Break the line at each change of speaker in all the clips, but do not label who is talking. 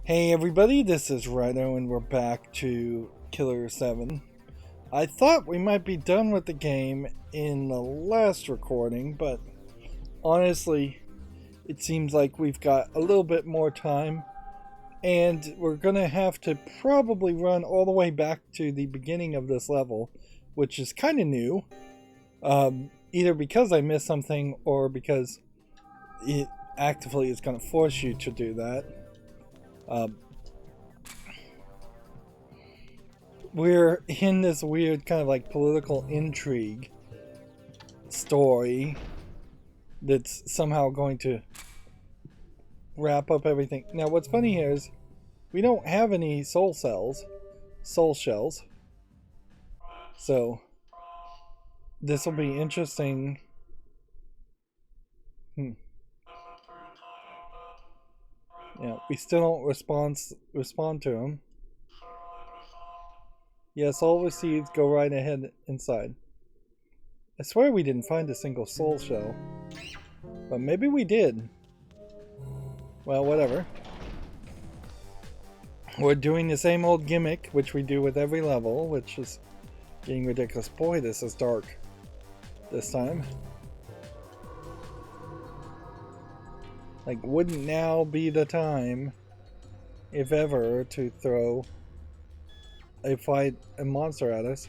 Hey everybody, this is Rydo and we're back to Killer7. I thought we might be done with the game in the last recording, but honestly, it seems like we've got a little bit more time, and we're gonna have to probably run all the way back to the beginning of this level, which is kind of new, either because I missed something or because it actively is going to force you to do that. We're in this weird kind of like political intrigue story that's somehow going to wrap up everything. Now, what's funny here is we don't have any soul shells. So this will be interesting. Yeah, we still don't respond to him. Yes, all received. Go right ahead inside. I swear we didn't find a single soul shell. But maybe we did. Well, whatever. We're doing the same old gimmick, which we do with every level, which is getting ridiculous. Boy, this is dark this time. Like, wouldn't now be the time, if ever, to throw a monster at us?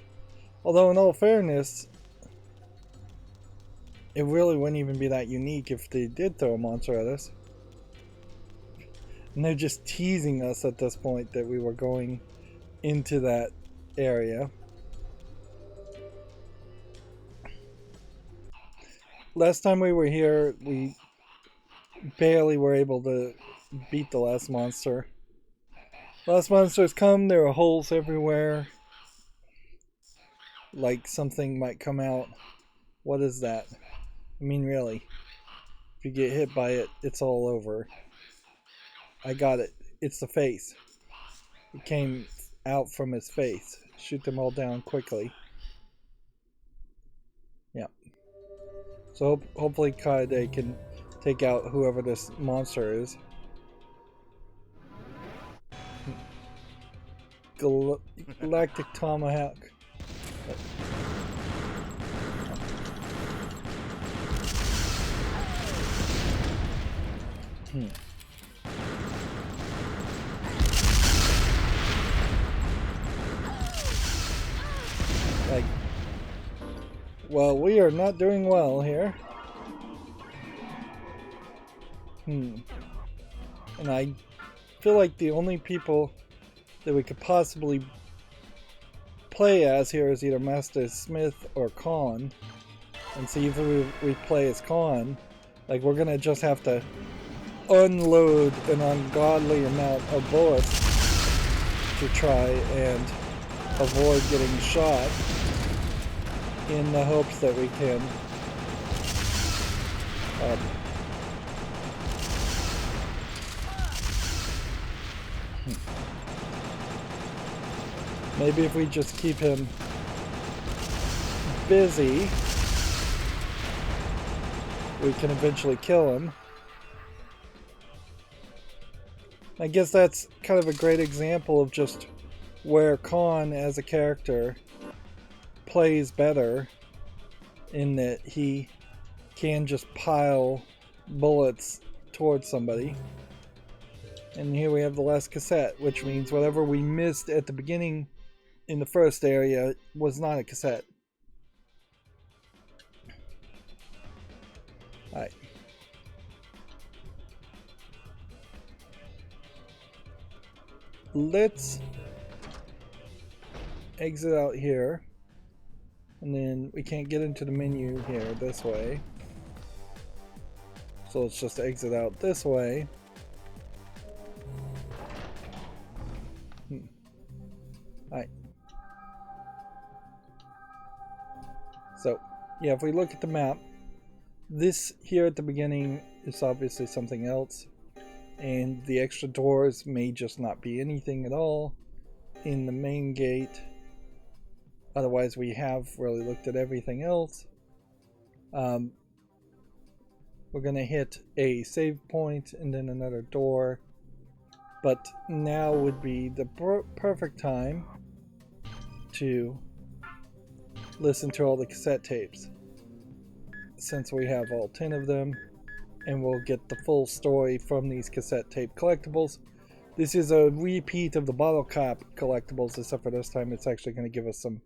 Although, in all fairness, it really wouldn't even be that unique if they did throw a monster at us. And they're just teasing us at this point that we were going into that area. Last time we were here, we barely were able to beat the last monster. Last monsters come, there are holes everywhere. Like something might come out. What is that? I mean, really. If you get hit by it, it's all over. I got it. It's the face. It came out from his face. Shoot them all down quickly. Yeah. So hopefully Kaede can take out whoever this monster is. Galactic Tomahawk. Like, well, we are not doing well here. And I feel like the only people that we could possibly play as here is either Master Smith or Khan. And see if we play as Khan, like we're gonna just have to unload an ungodly amount of bullets to try and avoid getting shot, in the hopes that we can maybe if we just keep him busy, we can eventually kill him. I guess that's kind of a great example of just where Khan as a character plays better, in that he can just pile bullets towards somebody. And here we have the last cassette, which means whatever we missed at the beginning in the first area was not a cassette. Alright. Let's exit out here. And then we can't get into the menu here this way. So let's just exit out this way. Alright. So, yeah, if we look at the map, this here at the beginning is obviously something else. And the extra doors may just not be anything at all in the main gate. Otherwise, we have really looked at everything else. We're going to hit a save point and then another door. But now would be the perfect time to listen to all the cassette tapes, since we have all 10 of them, and we'll get the full story from these cassette tape collectibles. This is a repeat of the bottle cap collectibles, except for this time it's actually going to give us some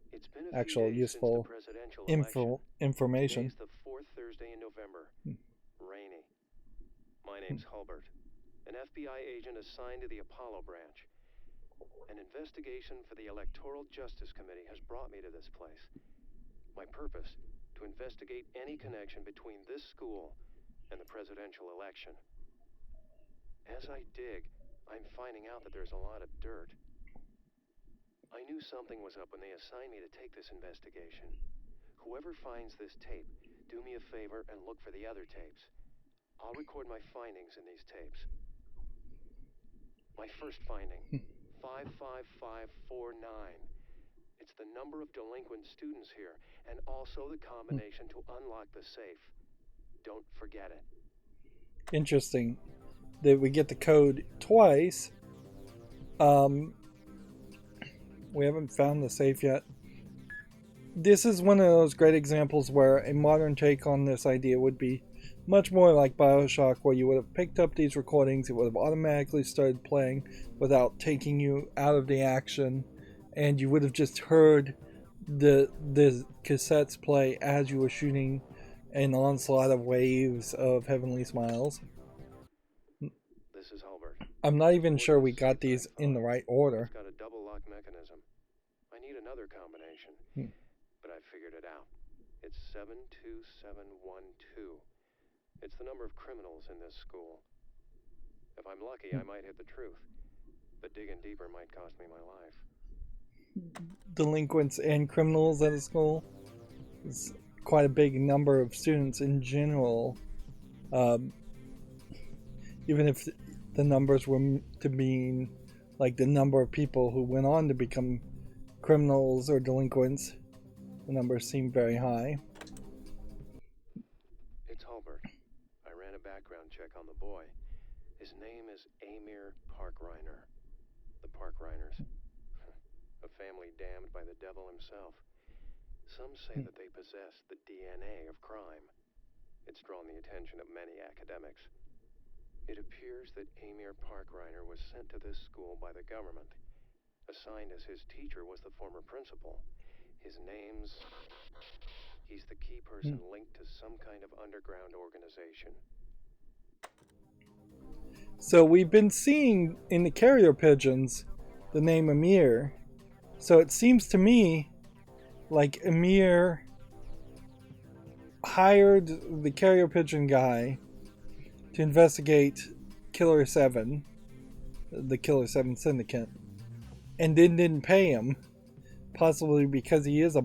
actual useful information.
Today's the fourth Thursday in November. Rainy. My name's Hulbert, an FBI agent assigned to the Apollo branch. An investigation for the Electoral Justice Committee has brought me to this place. My purpose, to investigate any connection between this school and the presidential election. As I dig, I'm finding out that there's a lot of dirt. I knew something was up when they assigned me to take this investigation. Whoever finds this tape, do me a favor and look for the other tapes. I'll record my findings in these tapes. My first finding, 55549. It's the number of delinquent students here, and also the combination to unlock the safe. Don't forget it.
Interesting that we get the code twice. We haven't found the safe yet. This is one of those great examples where a modern take on this idea would be much more like BioShock, where you would have picked up these recordings, it would have automatically started playing without taking you out of the action, and you would have just heard the cassettes play as you were shooting an onslaught of waves of Heavenly Smiles.
This is Hulbert.
I'm not even sure we got these in the right order.
It's got a double lock mechanism. I need another combination, but I figured it out. It's 72712. It's the number of criminals in this school. If I'm lucky, I might hit the truth, but digging deeper might cost me my life.
Delinquents and criminals at a school. It's quite a big number of students in general. Even if the numbers were to mean like the number of people who went on to become criminals or delinquents, the numbers seem very high.
It's Hulbert. I ran a background check on the boy. His name is Amir Parkreiner. The Parkreiners. A family damned by the devil himself. Some say that they possess the DNA of crime. It's drawn the attention of many academics. It appears that Amir Parkreiner was sent to this school by the government. Assigned as his teacher was the former principal. His name's... He's the key person linked to some kind of underground organization.
So we've been seeing in the carrier pigeons the name Amir. So it seems to me like Amir hired the carrier pigeon guy to investigate killer7, the killer7 syndicate, and then didn't pay him, possibly because he is a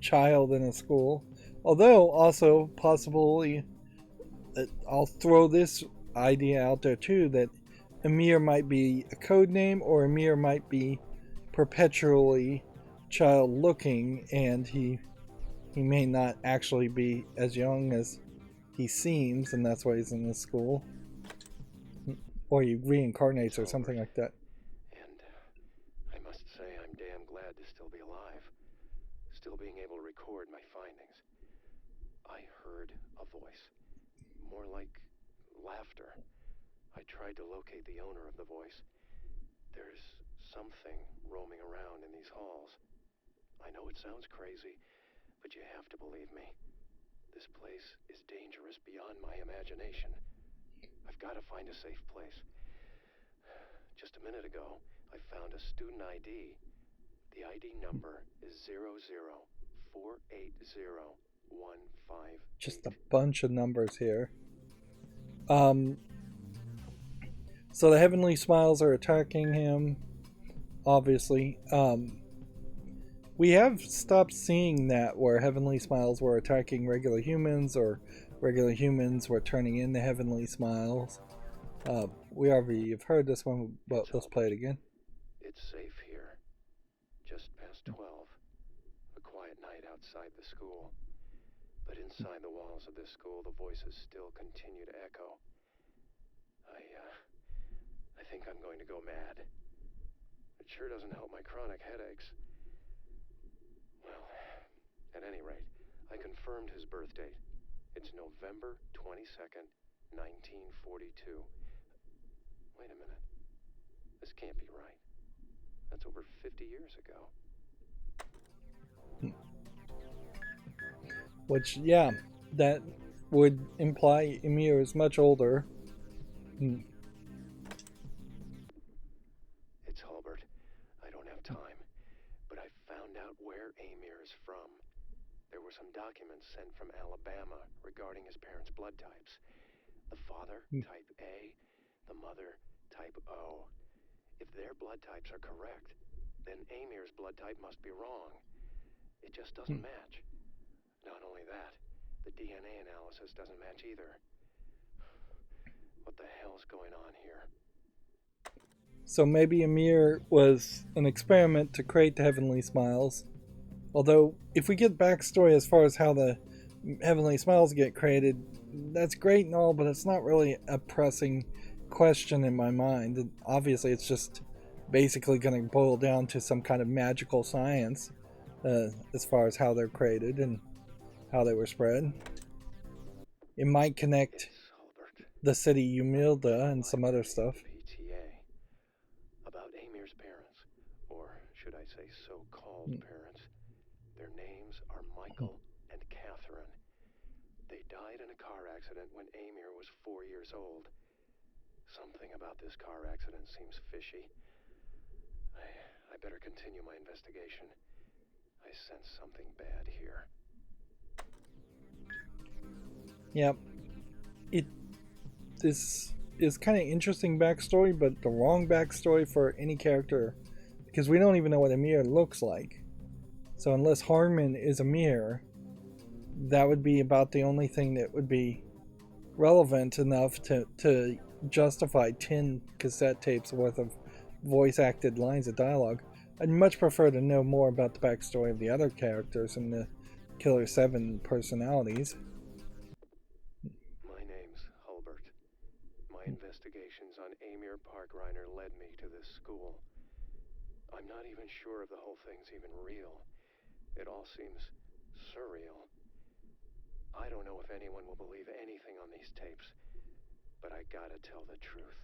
child in a school. Although also possibly, I'll throw this idea out there too, that Amir might be a code name, or Amir might be perpetually child looking, and he may not actually be as young as he seems, and that's why he's in this school, or he reincarnates or something like that.
And I must say I'm damn glad to still be alive, still being able to record my findings. I heard a voice, more like laughter. I tried to locate the owner of the voice. There's something roaming around in these halls. I know it sounds crazy, but you have to believe me. This place is dangerous beyond my imagination. I've got to find a safe place. Just a minute ago, I found a student ID. The ID number is 00480158.
Just a bunch of numbers here. So the Heavenly Smiles are attacking him, obviously. We have stopped seeing that where Heavenly Smiles were attacking regular humans, or regular humans were turning into Heavenly Smiles. We already have heard this one, but let's play it again.
It's safe here. Just past 12. A quiet night outside the school. But inside the walls of this school, the voices still continue to echo. I think I'm going to go mad. It sure doesn't help my chronic headaches. Well, at any rate, I confirmed his birth date. It's November 22nd, 1942. Wait a minute. This can't be right. That's over 50 years ago.
Which, yeah, that would imply Emir is much older.
It's Hulbert. I don't have time, but I found out where Emir is from. There were some documents sent from Alabama regarding his parents' blood types. The father, type A, the mother, type O. If their blood types are correct, then Emir's blood type must be wrong. It just doesn't match. Not only that, the DNA analysis doesn't match either. What the hell's going on here?
So maybe Emir was an experiment to create the Heavenly Smiles. Although, if we get backstory as far as how the Heavenly Smiles get created, that's great and all, but it's not really a pressing question in my mind. And obviously, it's just basically going to boil down to some kind of magical science as far as how they're created and how they were spread. It might connect the city Umilda and some other stuff.
PTA about Emir's parents, or should I say so-called parents. Their names are Michael and Catherine. They died in a car accident when Emir was 4 years old. Something about this car accident seems fishy. I better continue my investigation. I sense something bad here.
Yep. This is kind of interesting backstory, but the wrong backstory for any character, because we don't even know what Emir looks like. So unless Harman is Emir, that would be about the only thing that would be relevant enough to justify 10 cassette tapes worth of voice-acted lines of dialogue. I'd much prefer to know more about the backstory of the other characters and the Killer 7 personalities.
My name's Hulbert. My investigations on Emir Parkreiner led me to this school. I'm not even sure if the whole thing's even real. It all seems surreal. I don't know if anyone will believe anything on these tapes, but I gotta tell the truth.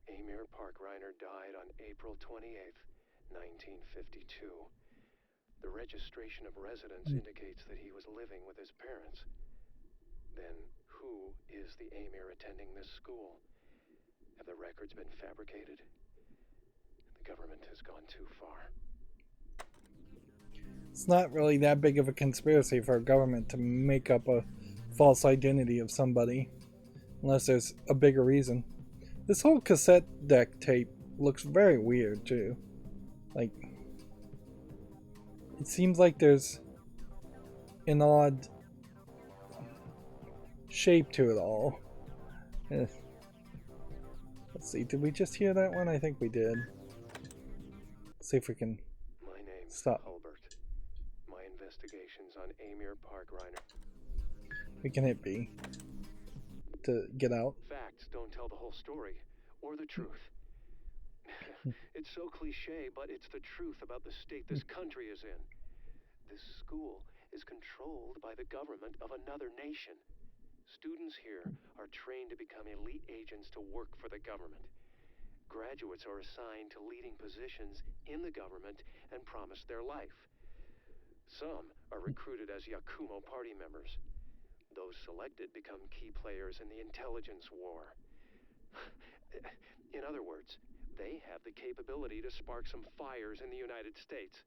Emir Parkreiner died on April 28th, 1952. The registration of residence indicates that he was living with his parents. Then, who is the Emir attending this school? Have the records been fabricated? The government has gone too far.
It's not really that big of a conspiracy for a government to make up a false identity of somebody, unless there's a bigger reason. This whole cassette deck tape looks very weird too. Like, it seems like there's an odd shape to it all. Let's see, did we just hear that one? I think we did. Let's see if we can stop.
Hulbert. My investigations on Emir Parkreiner.
We can hit B to get out.
Facts don't tell the whole story, or the truth. It's so cliche, but it's the truth about the state this country is in. This school is controlled by the government of another nation. Students here are trained to become elite agents to work for the government. Graduates are assigned to leading positions in the government and promised their life. Some are recruited as Yakumo party members. Those selected become key players in the intelligence war. In other words, they have the capability to spark some fires in the United States.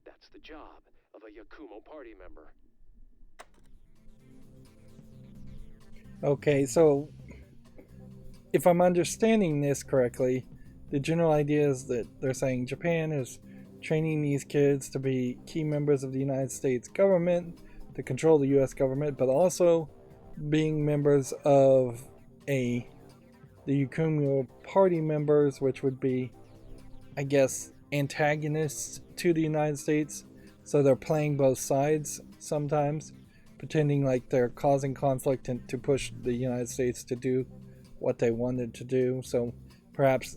That's the job of a Yakumo party member.
Okay, so if I'm understanding this correctly, the general idea is that they're saying Japan is training these kids to be key members of the United States government, to control the US government, but also being members of the Yakumo party members, which would be, I guess, antagonists to the United States. So they're playing both sides sometimes, pretending like they're causing conflict and to push the United States to do what they wanted to do. So perhaps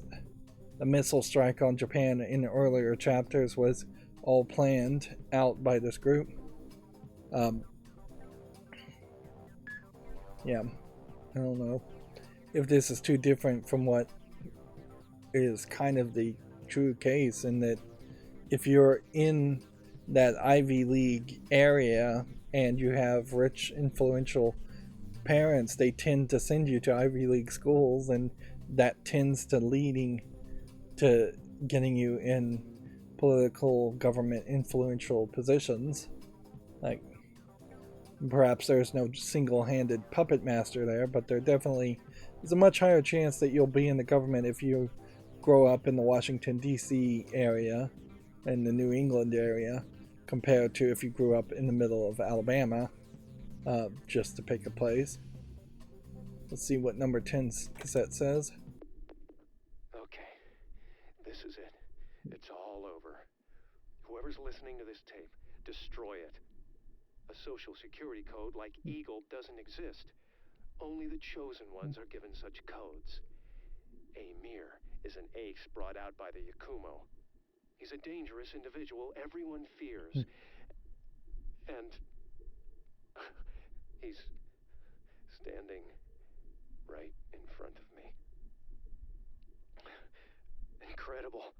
the missile strike on Japan in the earlier chapters was all planned out by this group. Yeah, I don't know if this is too different from what is kind of the true case, in that if you're in that Ivy League area and you have rich, influential parents, they tend to send you to Ivy League schools, and that tends to leading to getting you in political, government influential positions. Like, perhaps there's no single-handed puppet master there, but there definitely is a much higher chance that you'll be in the government if you grow up in the Washington, D.C. area and the New England area, compared to if you grew up in the middle of Alabama, just to pick a place. Let's see what number 10's cassette says.
Okay, this is it. It's all over. Whoever's listening to this tape, destroy it. A social security code like Eagle doesn't exist. Only the chosen ones are given such codes. Amir is an ace brought out by the Yakumo. He's a dangerous individual everyone fears. And he's standing right in front of me. Incredible.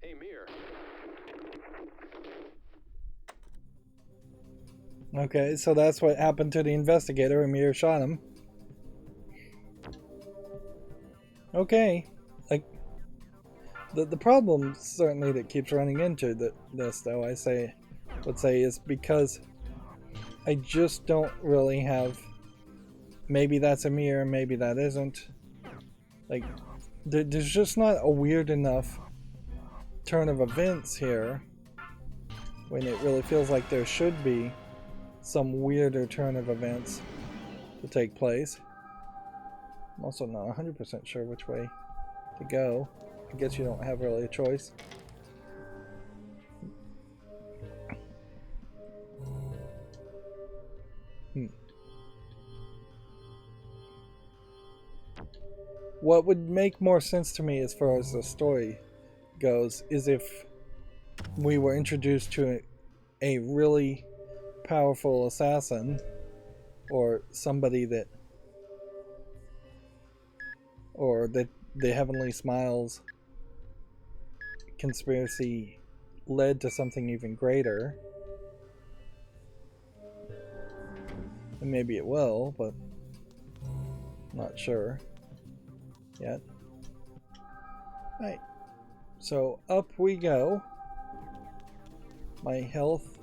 Amir.
Okay, so that's what happened to the investigator. Amir shot him. Okay, like the problem certainly that keeps running into this, though, would say, is because I just don't really have. Maybe that's Amir, maybe that isn't. Like, there's just not a weird enough turn of events here when it really feels like there should be some weirder turn of events to take place. I'm also not 100% sure which way to go. I guess you don't have really a choice. What would make more sense to me as far as the story goes is if we were introduced to a really powerful assassin, or somebody that, or that the Heavenly Smiles conspiracy led to something even greater. And maybe it will, but I'm not sure yet. Right. So up we go. My health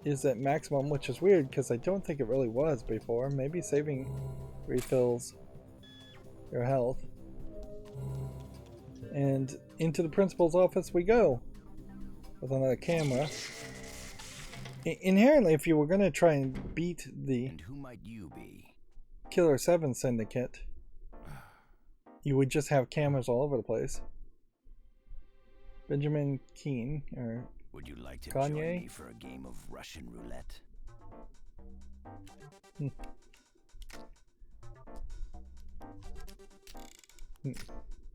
is at maximum, which is weird because I don't think it really was before. Maybe saving refills your health. And into the principal's office we go with another camera. Inherently, if you were going to try and beat the
And who might you be?
killer7 syndicate, you would just have cameras all over the place. Benjamin Keene, or
Would you like to
Kanye?
join me for a game of Russian roulette?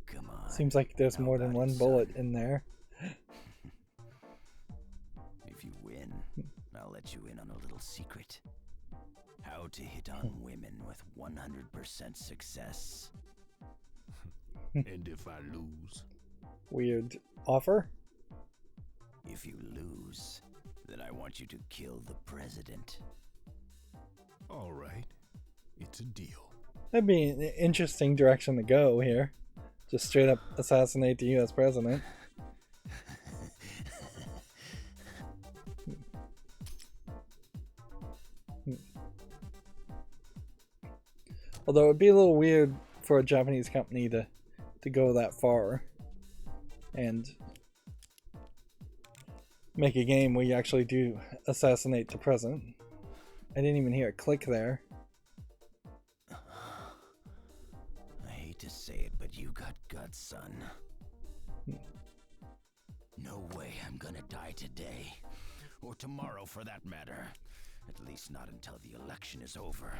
Come on.
Seems like there's
How
more than
about
one
it,
bullet
son?
in there.
If you win, I'll let you in on a little secret. How to hit on women with 100% success.
And if I lose?
Weird offer.
If you lose, then I want you to kill the president.
All right, it's a deal.
That'd be an interesting direction to go here. Just straight up assassinate the US president. Although it'd be a little weird for a Japanese company to go that far and make a game where you actually do assassinate the president. I didn't even hear a click there.
I hate to say it, but you got guts, son. No way I'm gonna die today. Or tomorrow, for that matter. At least not until the election is over.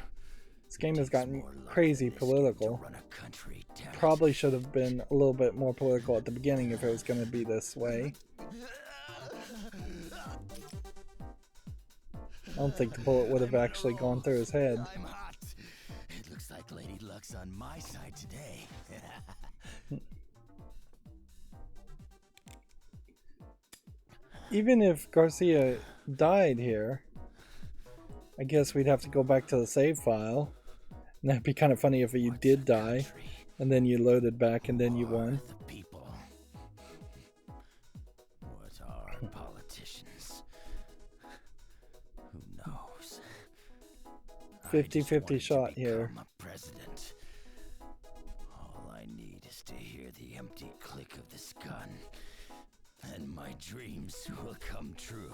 This game has gotten crazy political. Probably should have been a little bit more political at the beginning if it was going to be this way. I don't think the bullet would have actually gone through his head.
I'm hot. It looks like Lady Luck's on my side today.
Even if Garcia died here, I guess we'd have to go back to the save file. And that'd be kind of funny if you did die, and then you loaded back and then you won.
What are politicians? Who knows?
50-50 shot here.
President. All I need is to hear the empty click of this gun, and my dreams will come true.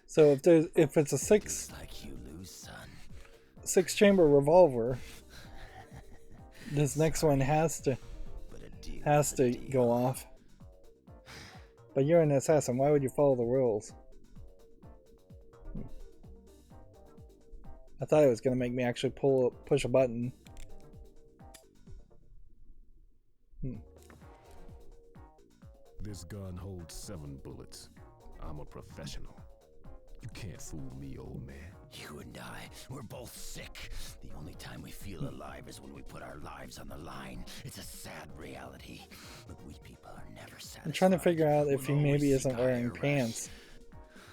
So if it's a six chamber revolver, this next one has to go off. But you're an assassin. Why would you follow the rules? I thought it was going to make me actually push a button.
This gun holds 7 bullets. I'm a professional. You can't fool me, old man.
You and I, we're both sick. The only time we feel alive is when we put our lives on the line. It's a sad reality, but we people are never satisfied.
I'm trying to figure out if he maybe isn't wearing pants.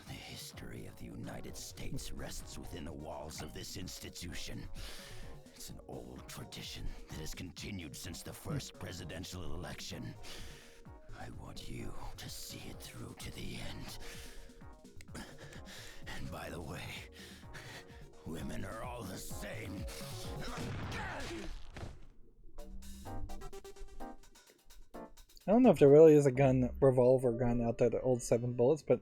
The history of the United States rests within the walls of this institution. It's an old tradition that has continued since the first presidential election. I want you to see it through to the end. And by the way, women are all the same.
I don't know if there really is a revolver gun out there that holds 7 bullets, but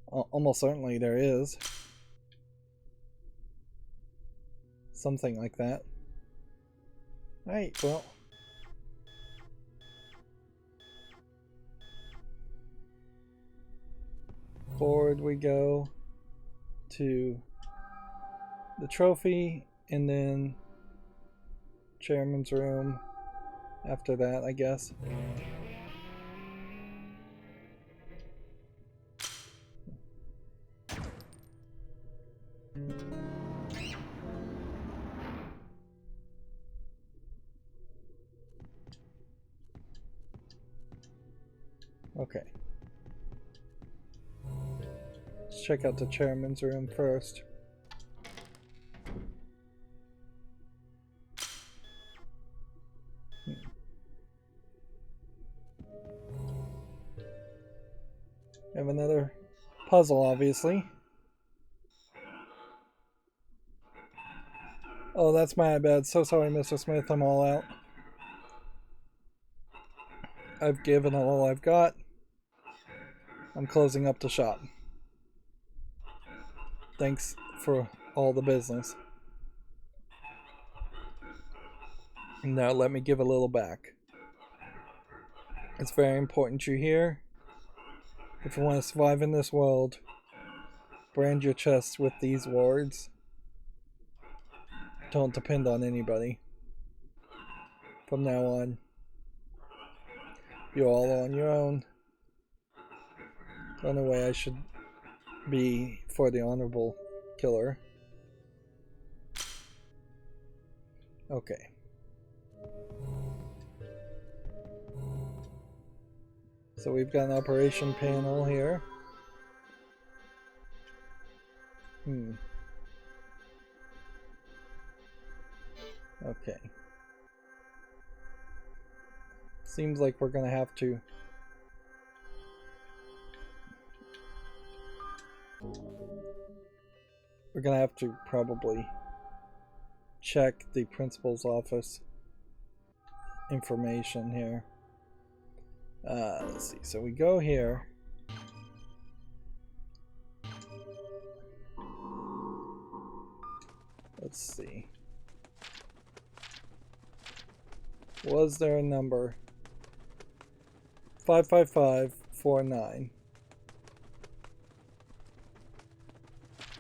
almost certainly there is. Something like that. Alright, well. Forward we go to the trophy, and then chairman's room after that, I guess. Okay. Let's check out the chairman's room first. Have another puzzle, obviously. Oh, that's my bad. So sorry, Mr. Smith. I'm all out. I've given all I've got. I'm closing up the shop. Thanks for all the business. Now let me give a little back. It's very important you hear. If you want to survive in this world, brand your chest with these words. Don't depend on anybody. From now on, you're all on your own. The only way I should be for the honorable killer. Okay. So we've got an operation panel here. Okay. Seems like we're gonna have to probably check the principal's office information here. Let's see. So we go here. Let's see. Was there a number? 55549.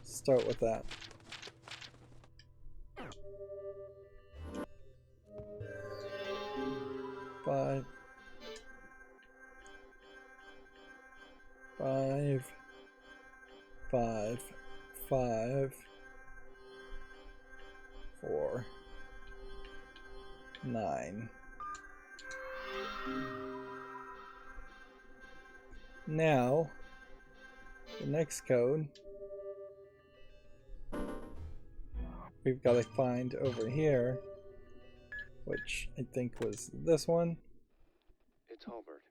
Start with that. Five. 55549. Now, the next code we've got to find over here, which I think was this one.
It's Hulbert.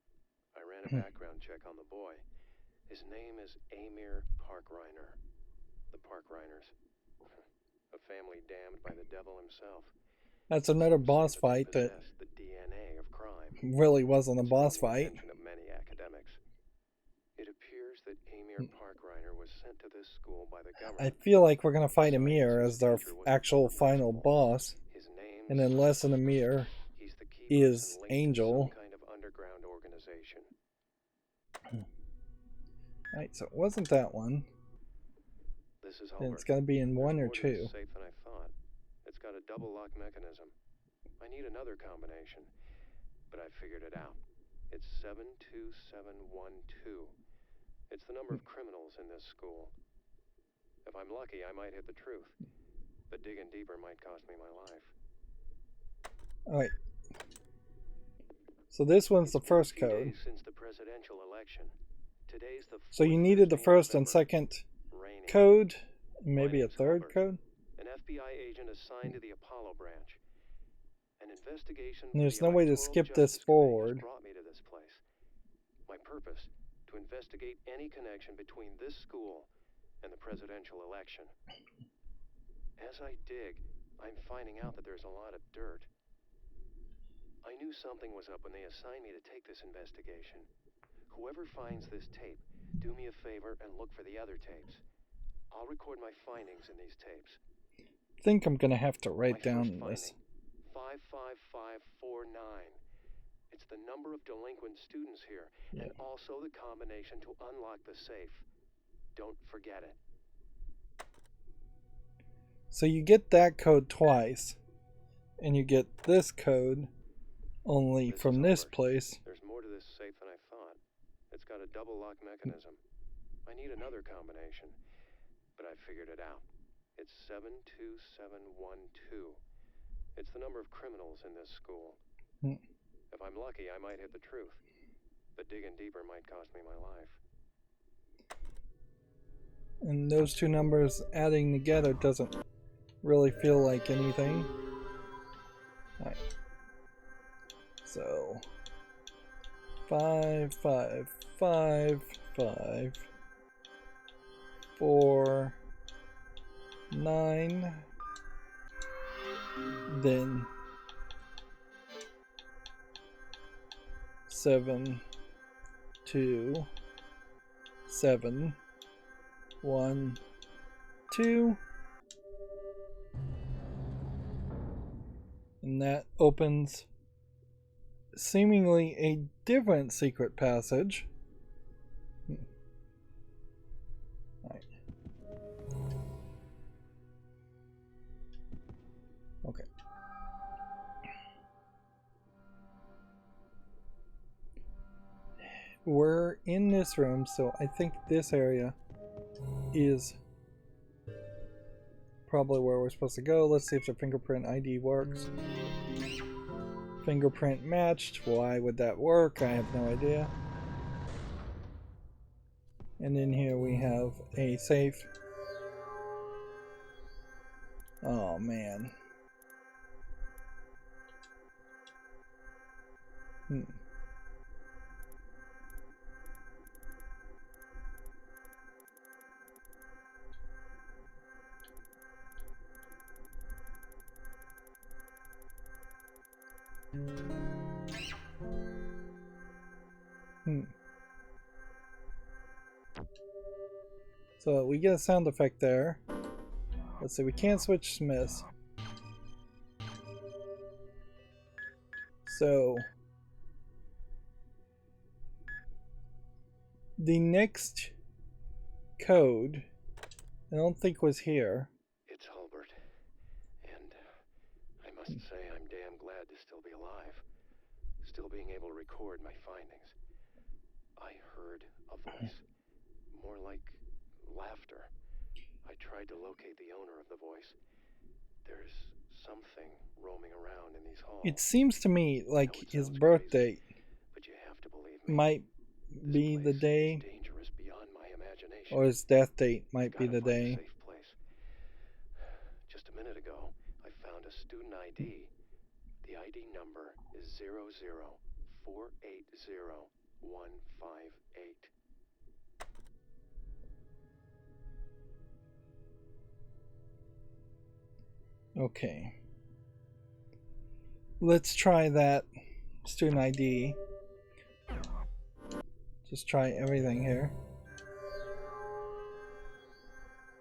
I ran a background check on the boy. His name is Amir Parkreiner. The Parkreiners. A family damned by the devil himself.
That's another boss fight that
the DNA of crime.
really wasn't a boss fight.
Of many academics. It appears that Amir Parkreiner was sent to this school by the government.
I feel like we're gonna fight Amir as our actual final boss, and unless an Amir is Angel.
Some kind of underground organization.
Right, so it wasn't that one.
This is
And it's gonna be in one or two.
Safe than I thought. It's got a double lock mechanism. I need another combination, but I figured it out. It's 72712. It's the number of criminals in this school. If I'm lucky, I might hit the truth, but digging deeper might cost me my life.
Alright. So this one's the first code.
Since the presidential election. Today's the
So you needed the first and second code, maybe a third code?
An FBI agent assigned to the Apollo branch. An investigation.
And there's no way to skip this forward.
Brought me to this place. My purpose: to investigate any connection between this school and the presidential election. As I dig, I'm finding out that there's a lot of dirt. I knew something was up when they assigned me to take this investigation. Whoever finds this tape, do me a favor and look for the other tapes. I'll record my findings in these tapes.
I think I'm gonna have to write down this.
55549. It's the number of delinquent students here, and also the combination to unlock the safe. Don't forget it.
So you get that code twice, and you get this code only from this place.
There's more to this safe than I thought. It's got a double lock mechanism. I need another combination, but I figured it out. It's 72712. It's the number of criminals in this school. If I'm lucky, I might hit the truth, but digging deeper might cost me my life.
And those two numbers adding together doesn't really feel like anything. Alright. So 55554 then 72712, and that opens seemingly a different secret passage. Right. Okay. We're in this room, so I think this area is probably where we're supposed to go. Let's see if the fingerprint ID works. Fingerprint matched. Why would that work? I have no idea. And in here we have a safe. Oh man. So we get a sound effect there. Let's see, we can't switch Smiths. So the next code I don't think was here.
It's Hulbert. And I must say I'm damn glad to still be alive. Still being able to record my findings. I heard a voice. More like laughter. I tried to locate the owner of the voice. There's something roaming around in these halls.
It seems to me like his birthday
but you have to believe me.
might be the day,
Dangerous beyond my imagination.
or his death date might be the day.
Safe place. Just a minute ago, I found a student ID. The ID number is 00480-158.
Okay. Let's try that student ID. Just try everything here.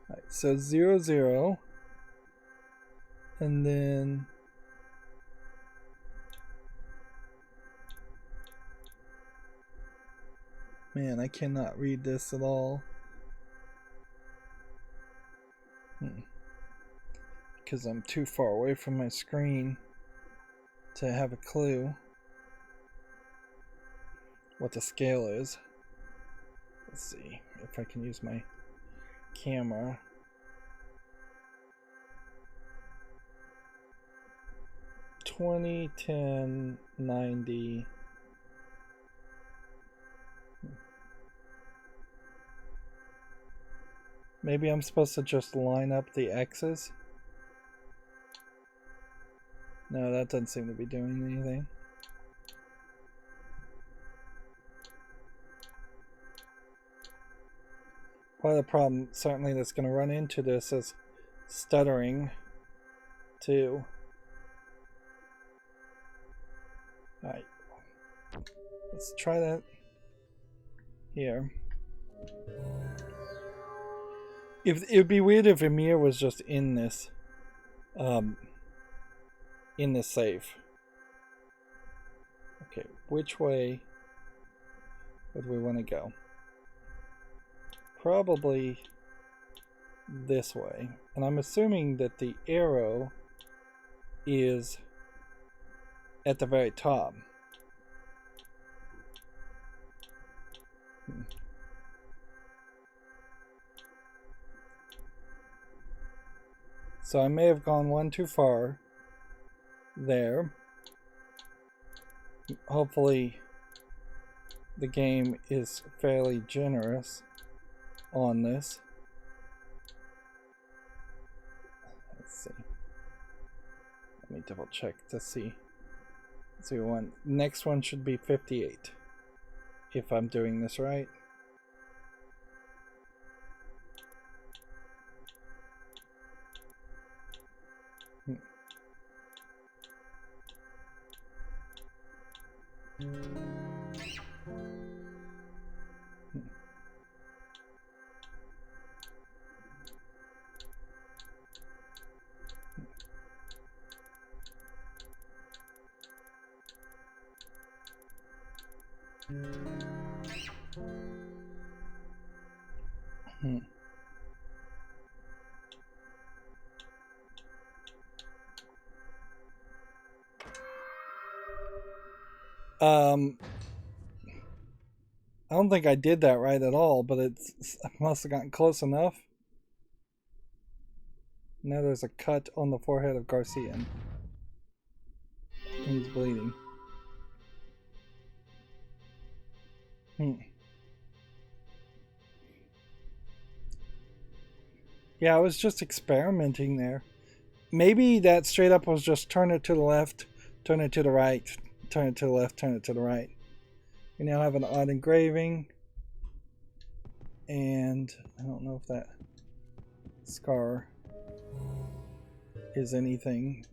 Alright, so 00. And then man, I cannot read this at all. Because I'm too far away from my screen to have a clue what the scale is. Let's see if I can use my camera. $20, $10, $90. Maybe I'm supposed to just line up the X's. No, that doesn't seem to be doing anything. Part of the problem, certainly, that's going to run into this is stuttering, too. Alright. Let's try that here. It would be weird if Amir was just in this safe. Okay, which way would we want to go? Probably this way. And I'm assuming that the arrow is at the very top. So I may have gone one too far there. Hopefully the game is fairly generous on this. Let's see. Let me double check to see. Next one should be 58. If I'm doing this right. I don't think I did that right at all, but I must have gotten close enough. Now there's a cut on the forehead of Garcia. He's bleeding. Yeah, I was just experimenting there. Maybe that straight up was just turn it to the left, turn it to the right, turn it to the left, turn it to the right. We now have an odd engraving. And I don't know if that scar is anything.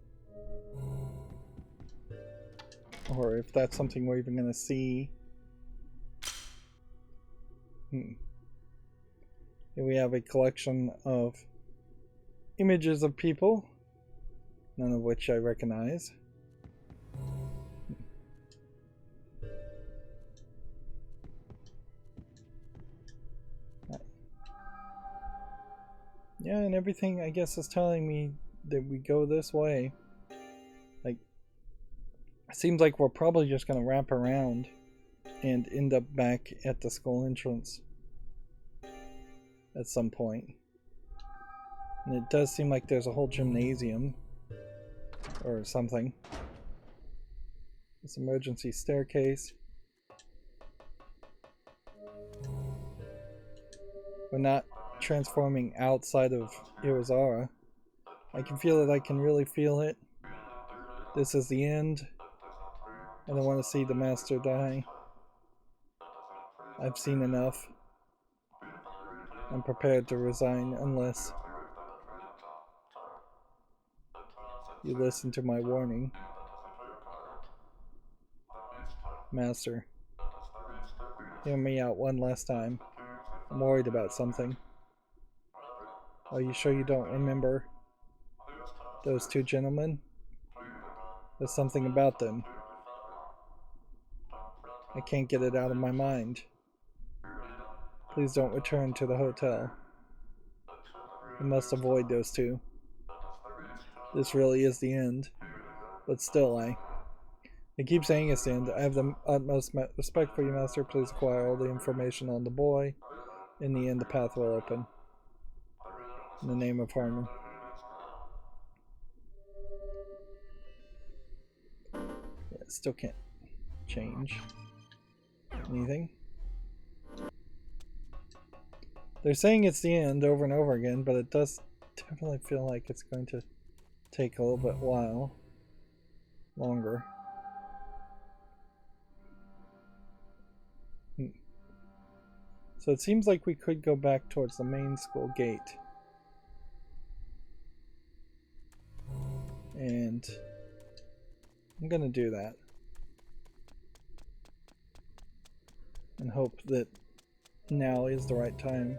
Or if that's something we're even going to see. Here we have a collection of images of people, none of which I recognize. Yeah, and everything I guess is telling me that we go this way. Like, it seems like we're probably just gonna wrap around and end up back at the school entrance at some point. And it does seem like there's a whole gymnasium or something. This emergency staircase. We're not transforming outside of Irizarra. I can feel it, I can really feel it. This is the end. I don't want to see the master die. I've seen enough. I'm prepared to resign unless you listen to my warning. Master, hear me out one last time. I'm worried about something. Are you sure you don't remember those two gentlemen? There's something about them. I can't get it out of my mind. Please don't return to the hotel. I must avoid those two. This really is the end. But still, I keep saying it's the end. I have the utmost respect for you, Master. Please acquire all the information on the boy. In the end, the path will open. In the name of Harman. Yeah, still can't change anything. They're saying it's the end over and over again, but it does definitely feel like it's going to take a little bit while longer. So it seems like we could go back towards the main school gate. And I'm gonna do that. And hope that now is the right time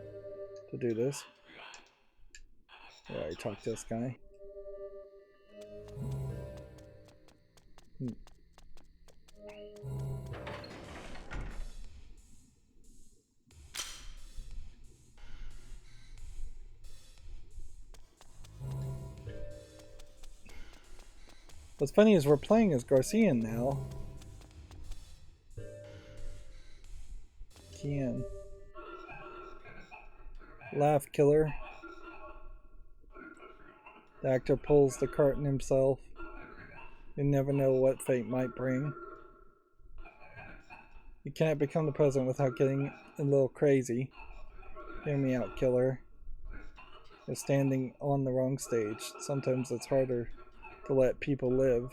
to do this. Yeah, I talked to this guy. What's funny is we're playing as Garcian now. Kian. Laugh, killer. The actor pulls the curtain himself. You never know what fate might bring. You can't become the president without getting a little crazy. Hear me out, killer. You're standing on the wrong stage. Sometimes it's harder to let people live.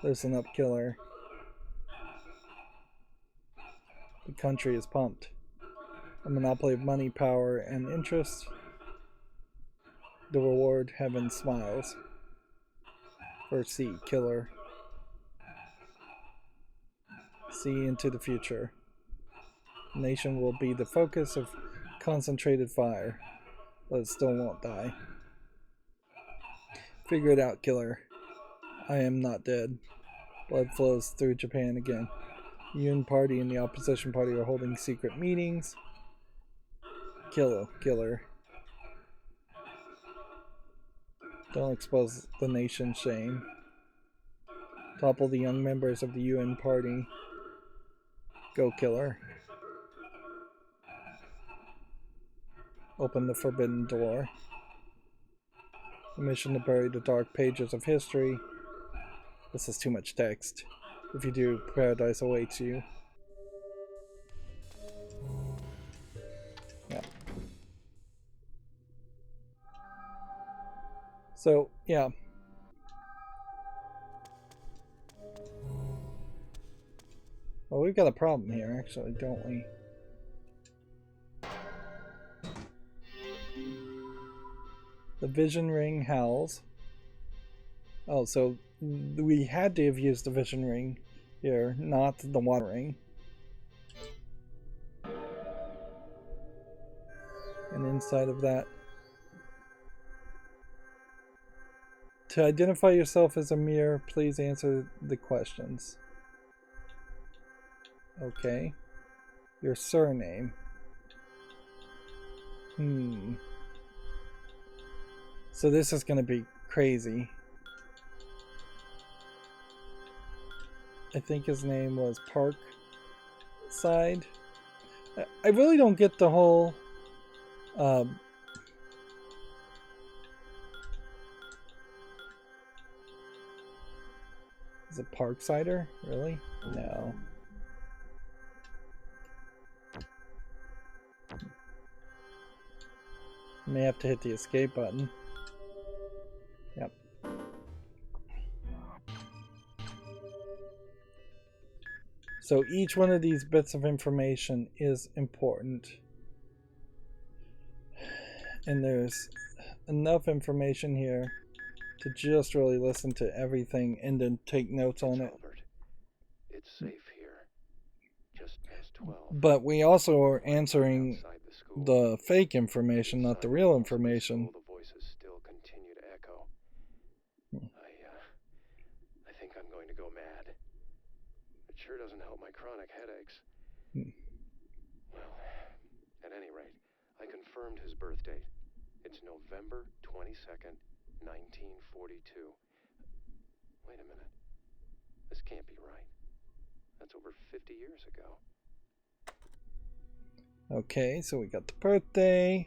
Listen up, killer. The country is pumped. A monopoly of money, power, and interest. The reward, heaven smiles. First see, killer. See into the future. The nation will be the focus of concentrated fire, but it still won't die. Figure it out, killer. I am not dead. Blood flows through Japan again. The Yun Party and the opposition party are holding secret meetings. Killer. Don't expose the nation's shame. Topple the young members of the UN Party. Go, killer. Open the forbidden door. The mission to bury the dark pages of history. This is too much text. If you do, paradise awaits you. Yeah. So, yeah. Well, we've got a problem here, actually, don't we? The vision ring howls. Oh, so we had to have used the vision ring here, not the water ring. And inside of that, to identify yourself as a mirror, please answer the questions. Okay. Your surname. So this is going to be crazy. I think his name was Parkside. I really don't get the whole is it Parksider? Really? No. May have to hit the escape button. Yep. So each one of these bits of information is important. And there's enough information here to just really listen to everything and then take notes on it.
It's safe here. Just past 12.
But we also are answering the fake information, not the real information.
The voices still continue to echo. I think I'm going to go mad. It sure doesn't help my chronic headaches. Well, at any rate, I confirmed his birth date. It's November 22nd, 1942. Wait a minute. This can't be right. That's over 50 years ago.
Okay, so we got the birthday.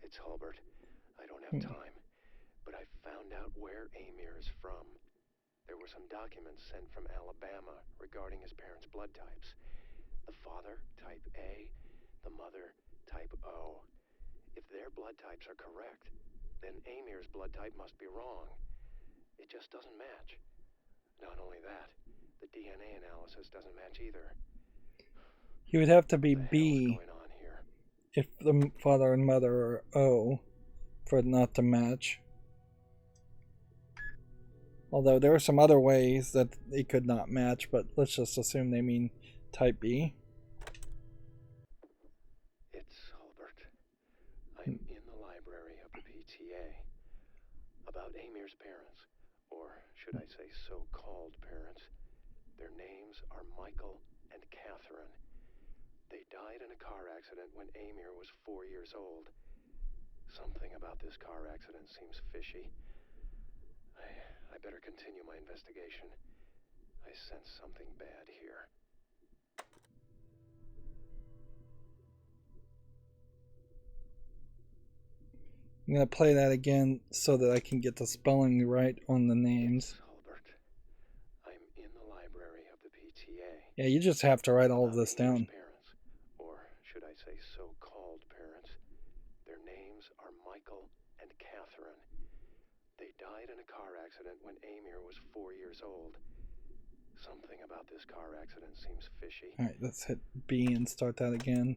It's Hulbert. I don't have time, but I found out where Amir is from. There were some documents sent from Alabama regarding his parents' blood types. The father, type A, the mother, type O. If their blood types are correct, then Amir's blood type must be wrong. It just doesn't match. Not only that, the DNA analysis doesn't match either.
He would have to be
What the
B
hell's going on here?
if the father and mother are O for it not to match. Although there are some other ways that it could not match, but let's just assume they mean type B.
It's Hulbert. I'm in the library of the PTA. About Amir's parents, or should I say so-called parents. Their names are Michael and Catherine. They died in a car accident when Amir was 4 years old. Something about this car accident seems fishy. I better continue my investigation. I sense something bad here.
I'm going to play that again so that I can get the spelling right on the names.
Hulbert, I'm in the library of the PTA.
Yeah, you just have to write all of this down.
Parents, or should I say so-called parents. Their names are Michael and Catherine. They died in a car accident when Amir was 4 years old. Something about this car accident seems fishy.
Alright, let's hit B and start that again.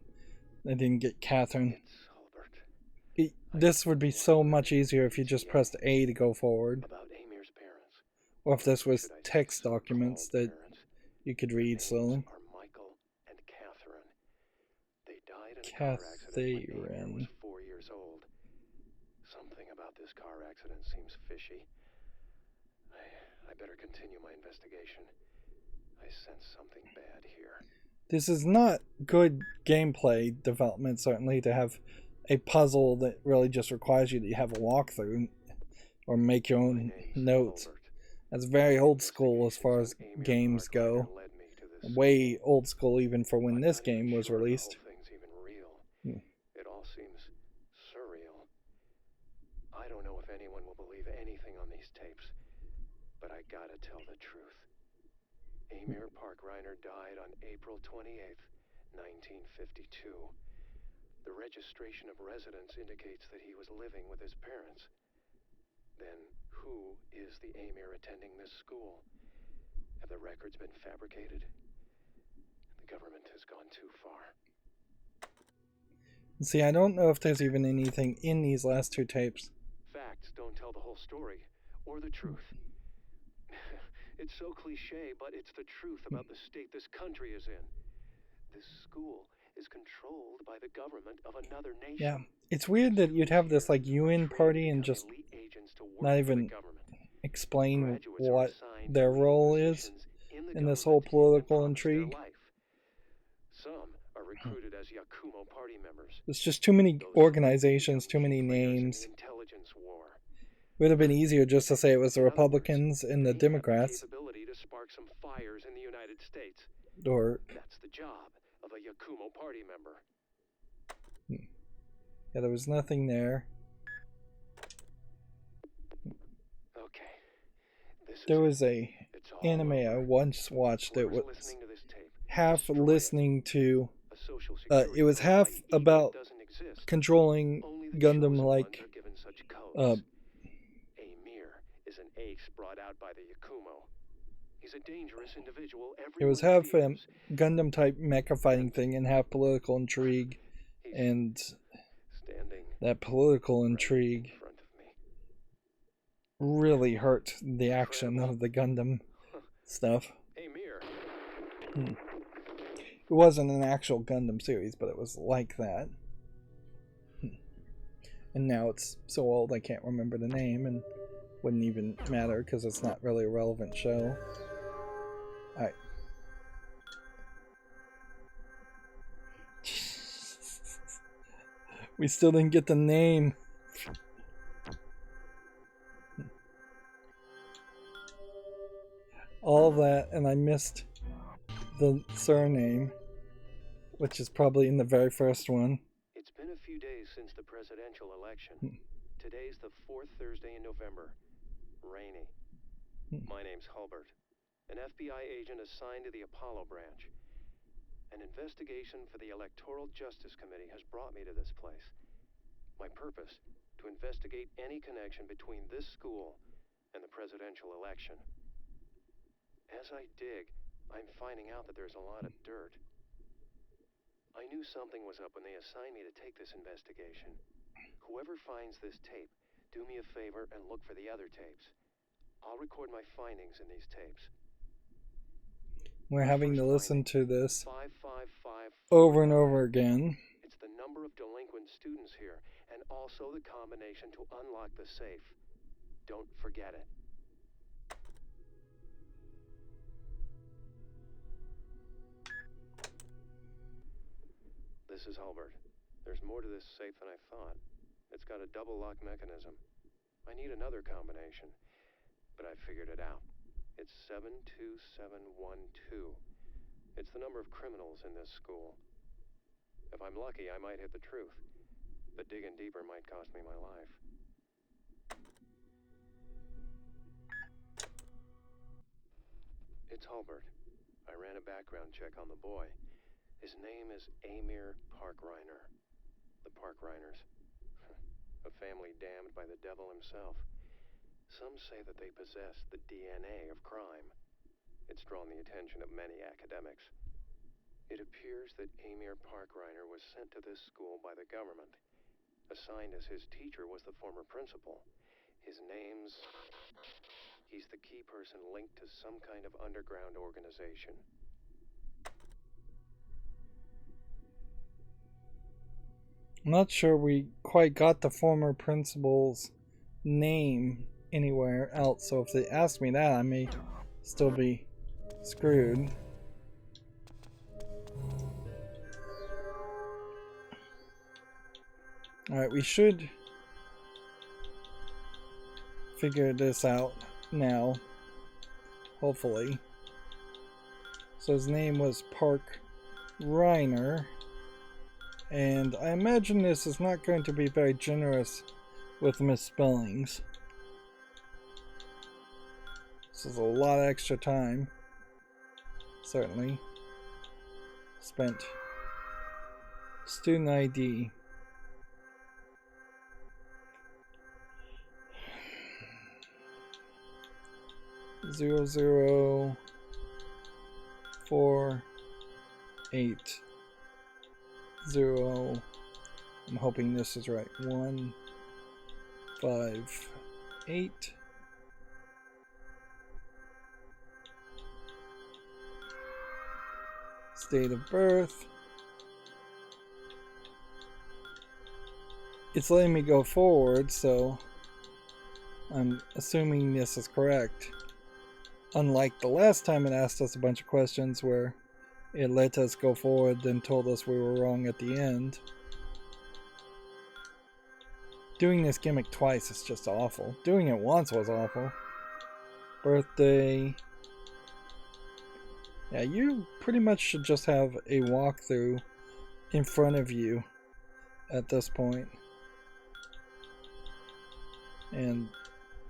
I didn't get Catherine.
It's Hulbert.
This would be so much easier if you just pressed A to go forward.
About Amir's parents.
Or if this was text documents that you could read slowly.
Are Michael and Catherine. They died in a car accident when Amir was 4 years old. Something about this car accident seems fishy. I better continue my investigation. I sense something bad here.
This is not good gameplay development, certainly, to have a puzzle that really just requires you to have a walkthrough or make your own notes. That's very old school as far as games go. Way old school even for when this game was released.
It all seems surreal. I don't know if anyone will believe anything on these tapes, but I gotta tell the truth. Amir Park-Reiner died on April 28th, 1952. The registration of residence indicates that he was living with his parents. Then, who is the Amir attending this school? Have the records been fabricated? The government has gone too far.
See, I don't know if there's even anything in these last two tapes.
Facts don't tell the whole story, or the truth. It's so cliche, but it's the truth about the state this country is in. This school is controlled by the government of another nation.
Yeah, it's weird that you'd have this like UN party and just not even explain what their role is in this whole political intrigue.
Some are recruited as Yakumo party members.
There's just too many organizations, too many names.
Intelligence war.
Would have been easier just to say it was the Republicans and the Democrats.
Capability to spark some fires in the United States.
Or
that's the job of a Yakumo party member.
Yeah, there was nothing there.
Okay.
There was a anime I once watched that was half listening to it was half about controlling Gundam like
Amir is an ace brought out by the Yakumo. He's a dangerous individual.
It was half Gundam type mecha fighting thing and half political intrigue, and that political intrigue really hurt the action of the Gundam stuff. It wasn't an actual Gundam series, but it was like that. And now it's so old I can't remember the name, and wouldn't even matter because it's not really a relevant show. Alright. We still didn't get the name. All that, and I missed the surname, which is probably in the very first one.
It's been a few days since the presidential election. Today's the 4th Thursday in November. Rainy. My name's Hulbert, an FBI agent assigned to the Apollo branch. An investigation for the Electoral Justice Committee has brought me to this place. My purpose, to investigate any connection between this school and the presidential election. As I dig, I'm finding out that there's a lot of dirt. I knew something was up when they assigned me to take this investigation. Whoever finds this tape, do me a favor and look for the other tapes. I'll record my findings in these tapes.
We're having to listen to this
555
over and over again.
It's the number of delinquent students here, and also the combination to unlock the safe. Don't forget it. This is Hulbert. There's more to this safe than I thought. It's got a double lock mechanism. I need another combination, but I figured it out. It's 72712. It's the number of criminals in this school. If I'm lucky, I might hit the truth, but digging deeper might cost me my life. It's Hulbert. I ran a background check on the boy. His name is Amir Parkreiner. The Parkreiners. A family damned by the devil himself. Some say that they possess the DNA of crime. It's drawn the attention of many academics. It appears that Amir Parkreiner was sent to this school by the government. Assigned as his teacher was the former principal. His name's... He's the key person linked to some kind of underground organization.
I'm not sure we quite got the former principal's name anywhere else, so if they ask me that, I may still be screwed. Alright, we should figure this out now, hopefully. So his name was Park Reiner, and I imagine this is not going to be very generous with misspellings. This is a lot of extra time, certainly, spent. Student ID. Zero 4 8 0. I'm hoping this is right. 1 5 8. Date of birth. It's letting me go forward, so I'm assuming this is correct. Unlike the last time it asked us a bunch of questions where it let us go forward, then told us we were wrong at the end. Doing this gimmick twice is just awful. Doing it once was awful. Birthday. Yeah, you pretty much should just have a walkthrough in front of you at this point. And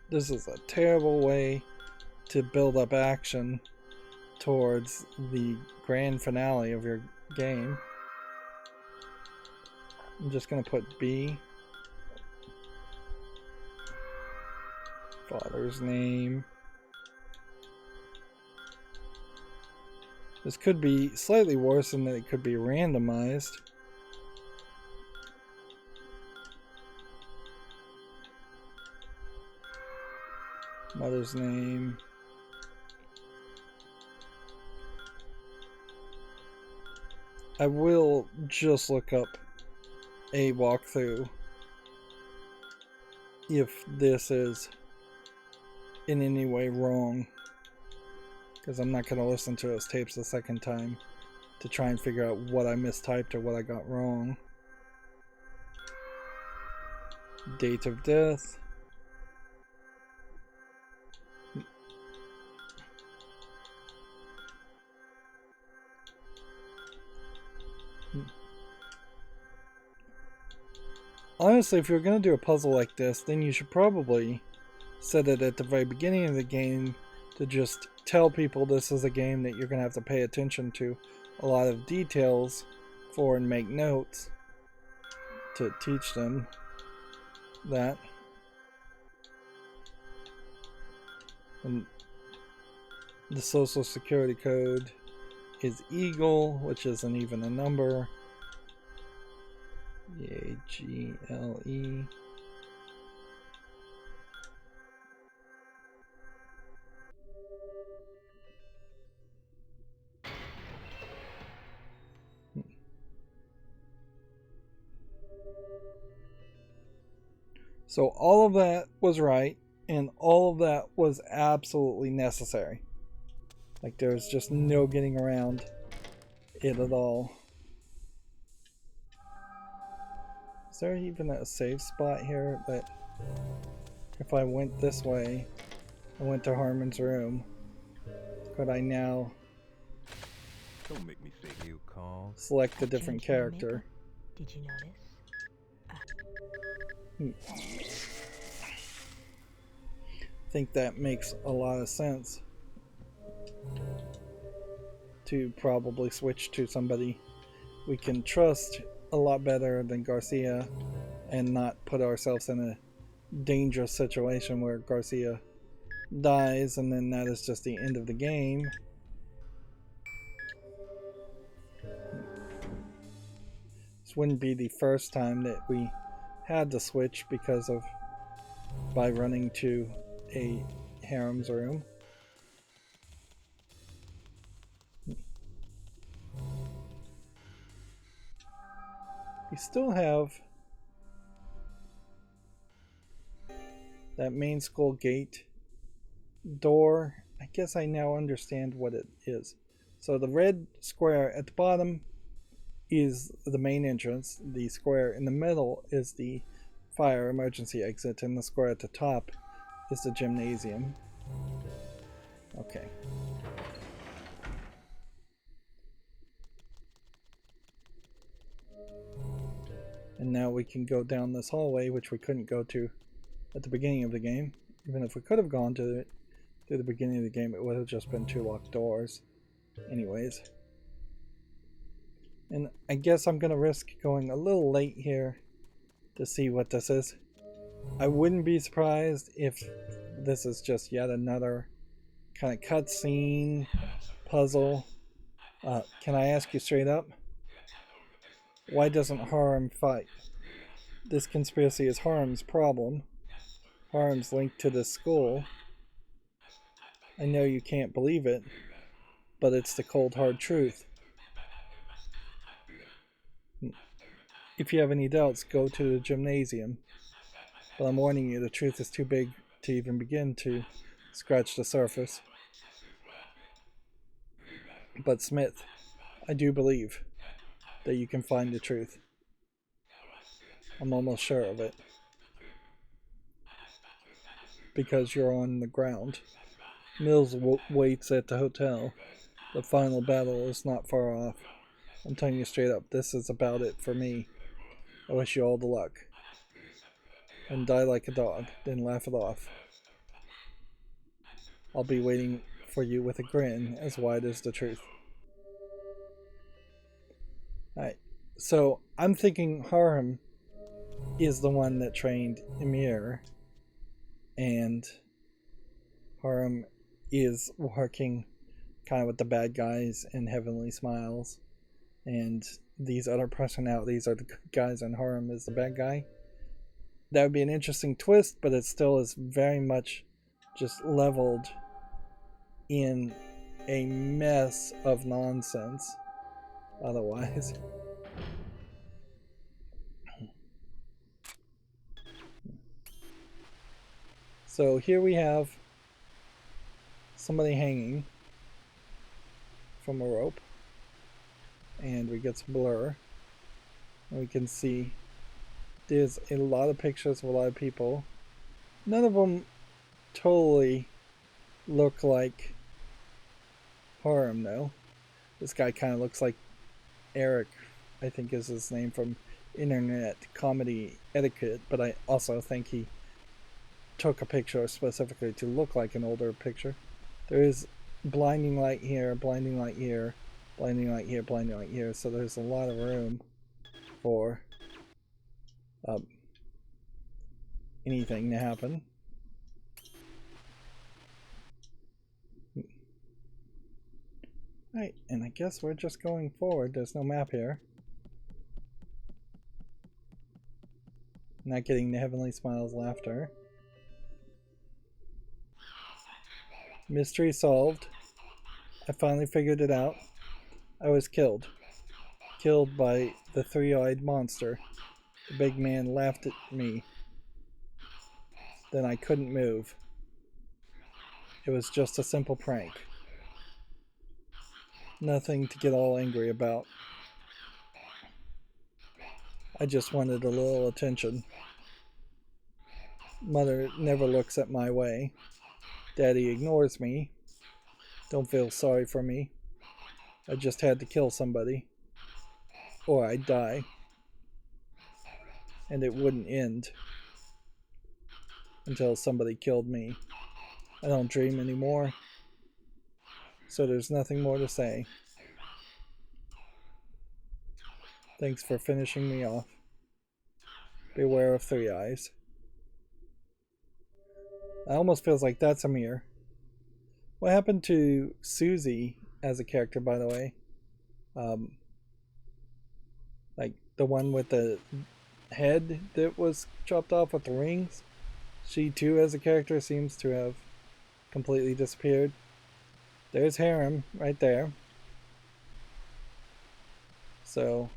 this is a terrible way to build up action towards the grand finale of your game. I'm just going to put B. Father's name. This could be slightly worse in that it could be randomized. Mother's name. I will just look up a walkthrough if this is in any way wrong, because I'm not going to listen to those tapes a second time to try and figure out what I mistyped or what I got wrong. Date of death. Honestly, if you're going to do a puzzle like this, then you should probably set it at the very beginning of the game to just tell people this is a game that you're going to have to pay attention to a lot of details for and make notes to teach them that. And the social security code is Eagle, which isn't even a number. E-A-G-L-E. So all of that was right, and all of that was absolutely necessary. Like, there's just no getting around it at all. Is there even a save spot here that if I went this way, I went to Harman's room, could I now
Don't make me think you call.
select a different character?
Did you notice?
I think that makes a lot of sense to probably switch to somebody we can trust a lot better than Garcia and not put ourselves in a dangerous situation where Garcia dies and then that is just the end of the game. This wouldn't be the first time that we had to switch because of by running to a harem's room. We still have that main school gate door. I guess I now understand what it is. So the red square at the bottom is the main entrance. The square in the middle is the fire emergency exit, and the square at the top is the gymnasium. Okay. And now we can go down this hallway, which we couldn't go to at the beginning of the game. Even if we could have gone to it through the beginning of the game, it would have just been 2 locked doors. Anyways. And I guess I'm going to risk going a little late here to see what this is. I wouldn't be surprised if this is just yet another kind of cutscene puzzle. Can I ask you straight up? Why doesn't Harm fight? This conspiracy is Harm's problem. Harm's linked to this school. I know you can't believe it, but it's the cold hard truth. If you have any doubts, go to the gymnasium. But I'm warning you, the truth is too big to even begin to scratch the surface. But Smith, I do believe that you can find the truth. I'm almost sure of it. Because you're on the ground. Mills waits at the hotel. The final battle is not far off. I'm telling you straight up, this is about it for me. I wish you all the luck. And die like a dog, then laugh it off. I'll be waiting for you with a grin as wide as the truth. Alright, so I'm thinking Harman is the one that trained Emir, and Harman is working kind of with the bad guys in Heavenly Smiles, and these other personalities are the good guys and Harman is the bad guy. That would be an interesting twist, but it still is very much just leveled in a mess of nonsense otherwise. So here we have somebody hanging from a rope, and we get some blur, and we can see there's a lot of pictures of a lot of people. None of them totally look like Harman though. This guy kind of looks like Eric, I think is his name, from Internet Comedy Etiquette, but I also think he took a picture specifically to look like an older picture. There is blinding light here, blinding light here, blinding light here, blinding light here, so there's a lot of room for anything to happen. Right, and I guess we're just going forward. There's no map here. Not getting the Heavenly Smiles laughter. Mystery solved. I finally figured it out. I was killed. Killed by the three-eyed monster. The big man laughed at me. Then I couldn't move. It was just a simple prank. Nothing to get all angry about. I just wanted a little attention. Mother never looks at my way. Daddy ignores me. Don't feel sorry for me. I just had to kill somebody. Or I'd die. And it wouldn't end until somebody killed me. I don't dream anymore. So there's nothing more to say. Thanks for finishing me off. Beware of Three Eyes. It almost feels like that's Amir. What happened to Susie as a character, by the way? Like the one with the head that was chopped off with the rings? She too, as a character, seems to have completely disappeared. There's Harem right there. So,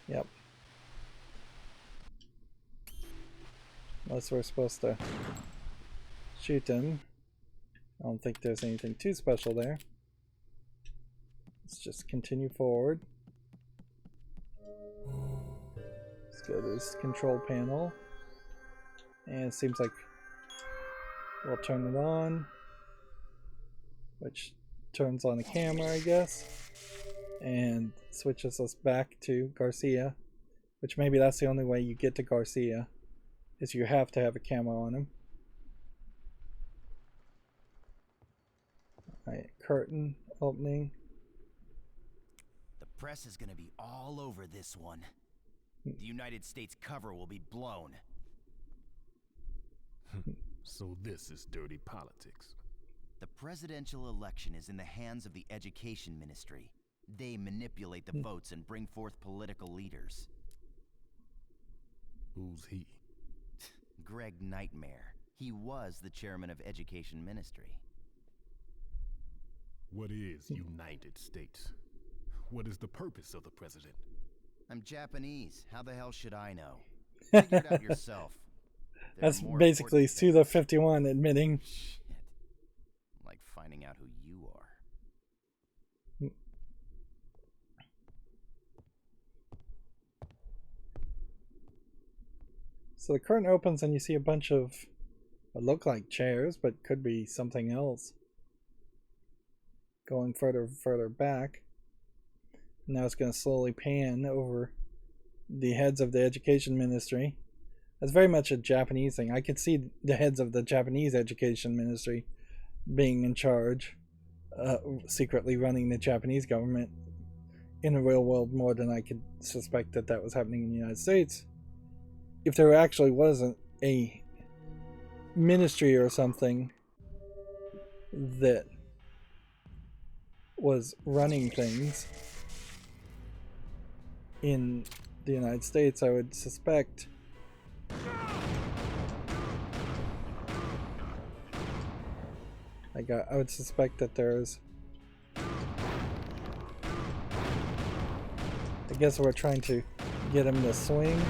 yep. Unless we're supposed to shoot him. I don't think there's anything too special there. Let's just continue forward. Let's go to this control panel. And it seems like we'll turn it on. Which turns on the camera, I guess. And switches us back to Garcia. Which maybe that's the only way you get to Garcia. Is you have to have a camera on him. Alright, curtain opening.
The press is gonna be all over this one. The United States cover will be blown.
So this is dirty politics.
The presidential election is in the hands of the Education Ministry. They manipulate the votes and bring forth political leaders.
Who's he?
Greg Nightmare. He was the chairman of Education Ministry.
What is United States? What is the purpose of the president?
I'm Japanese. How the hell should I know? Figure it out yourself.
That's basically Suda 51 admitting.
Shit. Like finding out who you are.
So the curtain opens and you see a bunch of what look like chairs, but could be something else. Going further back. Now it's going to slowly pan over the heads of the education ministry. That's very much a Japanese thing. I could see the heads of the Japanese education ministry being in charge, secretly running the Japanese government in the real world more than I could suspect that that was happening in the United States. If there actually wasn't a ministry or something that was running things in the United States, I would suspect I would suspect that there's, I guess we're trying to get him to swing.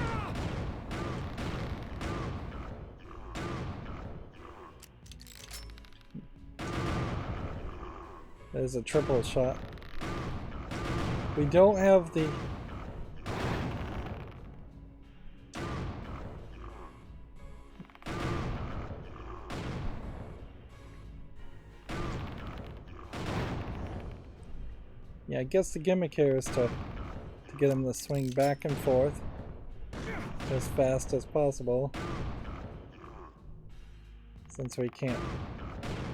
There's a triple shot. We don't have the... Yeah, I guess the gimmick here is to get him to swing back and forth as fast as possible, since we can't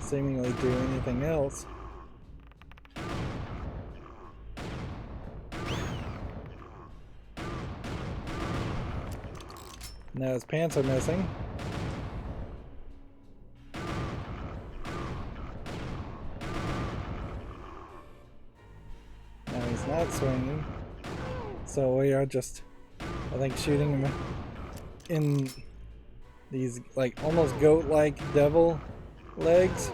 seemingly do anything else. Now his pants are missing. Now he's not swinging. So we are just, I think, shooting him in these like almost goat-like devil legs.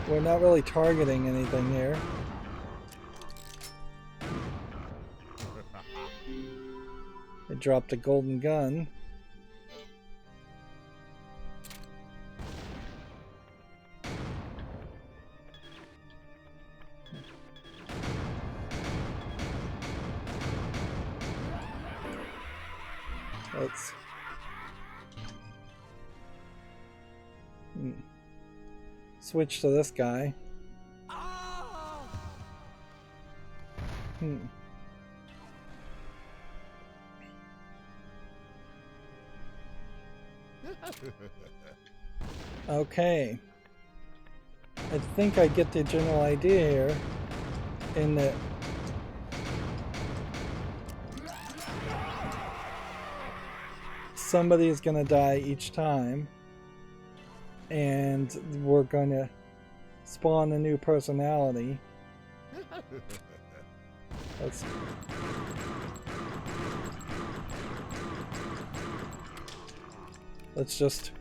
We're not really targeting anything here. They dropped a golden gun. Let's switch to this guy. Okay. I think I get the general idea here in that somebody is going to die each time, and we're going to spawn a new personality. Let's just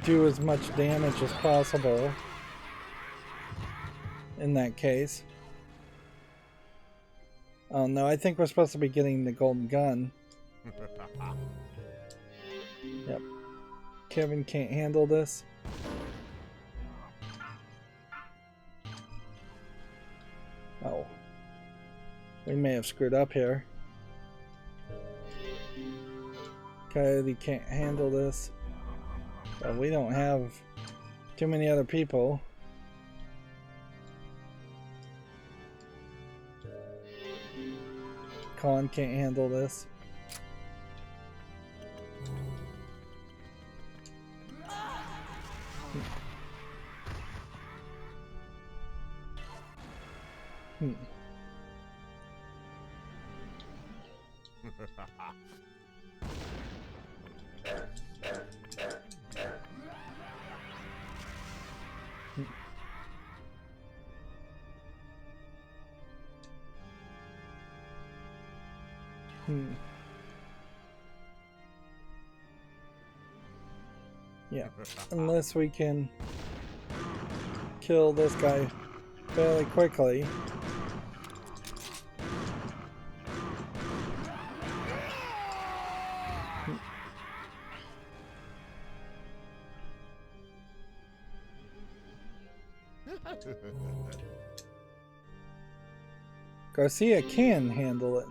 do as much damage as possible in that case. Oh no, I think we're supposed to be getting the golden gun. Yep. Kevin can't handle this. Oh. We may have screwed up here. Coyote can't handle this. But we don't have too many other people. Khan can't handle this. Yeah, unless we can kill this guy fairly quickly. Garcia can handle it.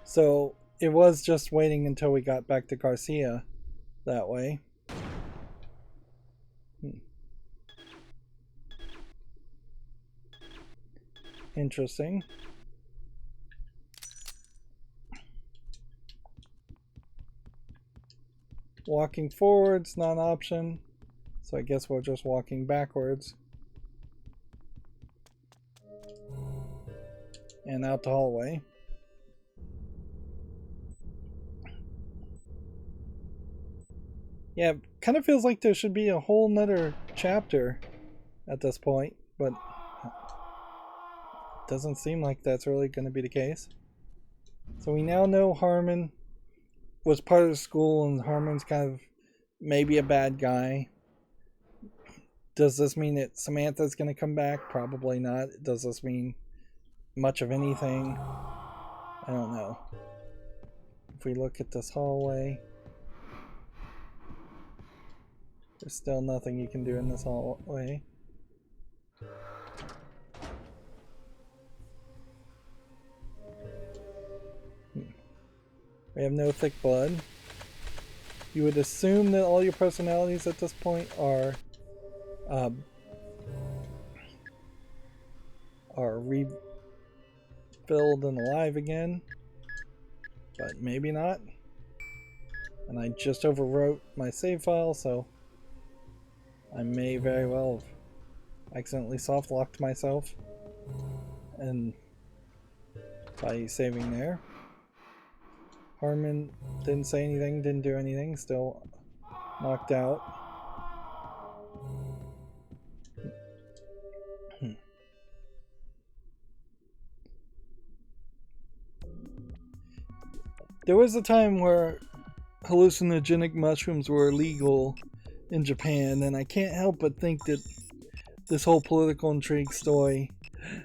So it was just waiting until we got back to Garcia that way. Interesting. Walking forward's not an option, so I guess we're just walking backwards. And out the hallway. Yeah, kind of feels like there should be a whole nother chapter at this point, but it doesn't seem like that's really going to be the case. So we now know Harman was part of the school, and Harman's kind of maybe a bad guy. Does this mean that Samantha's going to come back? Probably not. Does this mean much of anything? I don't know. If we look at this hallway, there's still nothing you can do in this hallway. We have no thick blood. You would assume that all your personalities at this point are refilled and alive again, but maybe not. And I just overwrote my save file, so I may very well have accidentally soft locked myself and by saving there. Harman didn't say anything, didn't do anything, still knocked out. There was a time where hallucinogenic mushrooms were illegal in Japan, and I can't help but think that this whole political intrigue story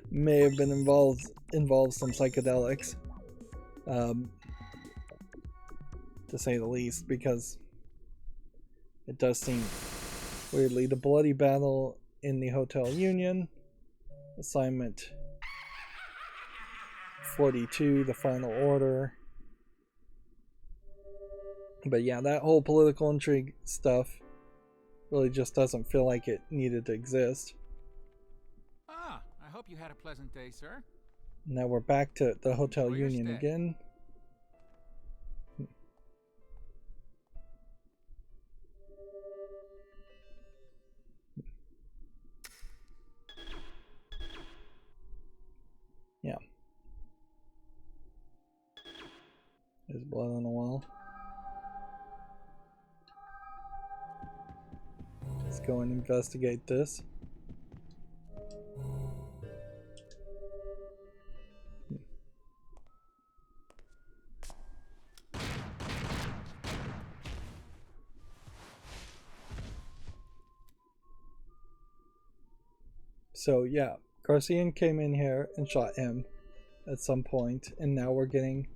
may have been involved some psychedelics, to say the least, because it does seem weirdly the bloody battle in the Hotel Union, assignment 42, the final order. But yeah, that whole political intrigue stuff really just doesn't feel like it needed to exist.
Ah, I hope you had a pleasant day, sir.
Now we're back to the Hotel Union again. Yeah. There's blood on the wall. Let's go and investigate this. So yeah, Garcian came in here and shot him at some point, and now we're getting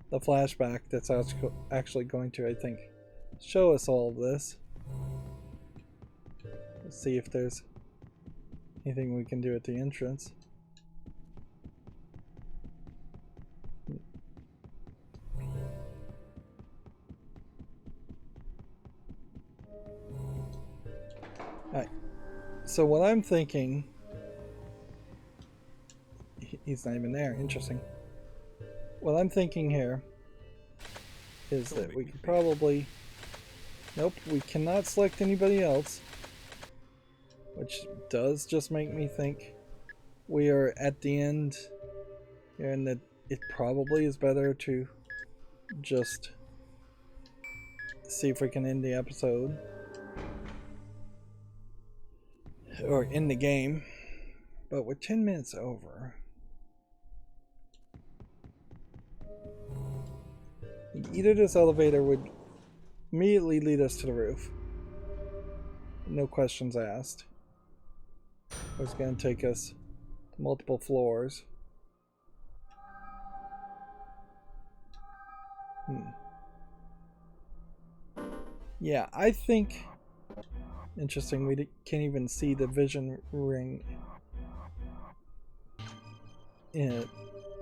the flashback that's actually going to, I think, show us all of this. Let's see if there's anything we can do at the entrance. Alright, so what I'm thinking, he's not even there, interesting. What I'm thinking here is that we could probably, nope, we cannot select anybody else, which does just make me think we are at the end here, and that it probably is better to just see if we can end the episode or end the game. But we're 10 minutes over. Either this elevator would immediately lead us to the roof, no questions asked, or it's going to take us to multiple floors. Yeah, I think Interesting, we can't even see the vision ring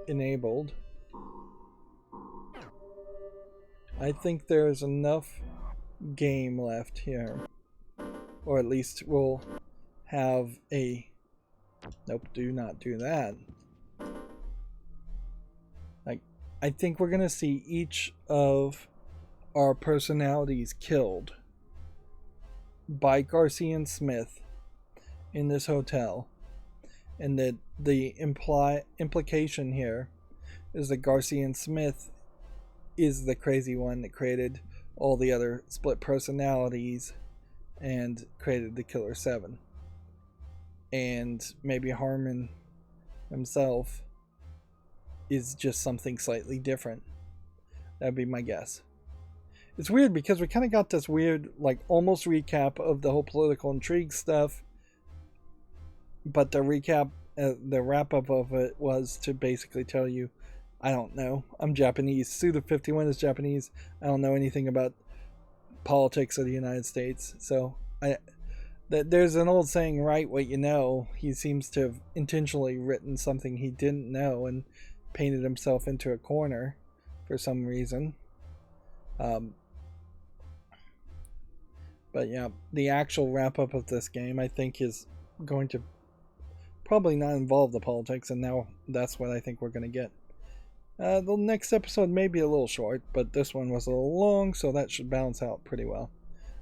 enabled. I think there's enough game left here. Or at least we'll have a... Nope, do not do that. I think we're gonna see each of our personalities killed by Garcia and Smith in this hotel, and that the implication here is that Garcia and Smith is the crazy one that created all the other split personalities and created the Killer 7, and maybe Harman himself is just something slightly different. That'd be my guess. It's weird because we kind of got this weird, like, almost recap of the whole political intrigue stuff, but the recap, the wrap-up of it was to basically tell you, I don't know, I'm Japanese, Suda51 is Japanese, I don't know anything about politics of the United States, so there's an old saying, write what you know. He seems to have intentionally written something he didn't know and painted himself into a corner for some reason. But yeah, the actual wrap-up of this game, I think, is going to probably not involve the politics, and now that's what I think we're going to get. The next episode may be a little short, but this one was a little long, so that should balance out pretty well.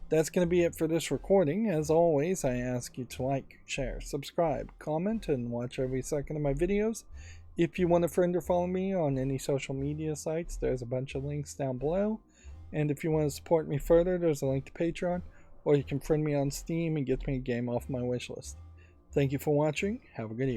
That's going to be it for this recording. As always, I ask you to like, share, subscribe, comment, and watch every second of my videos. If you want to friend or follow me on any social media sites, there's a bunch of links down below. And if you want to support me further, there's a link to Patreon, or you can friend me on Steam and get me a game off my wishlist. Thank you for watching. Have a good evening.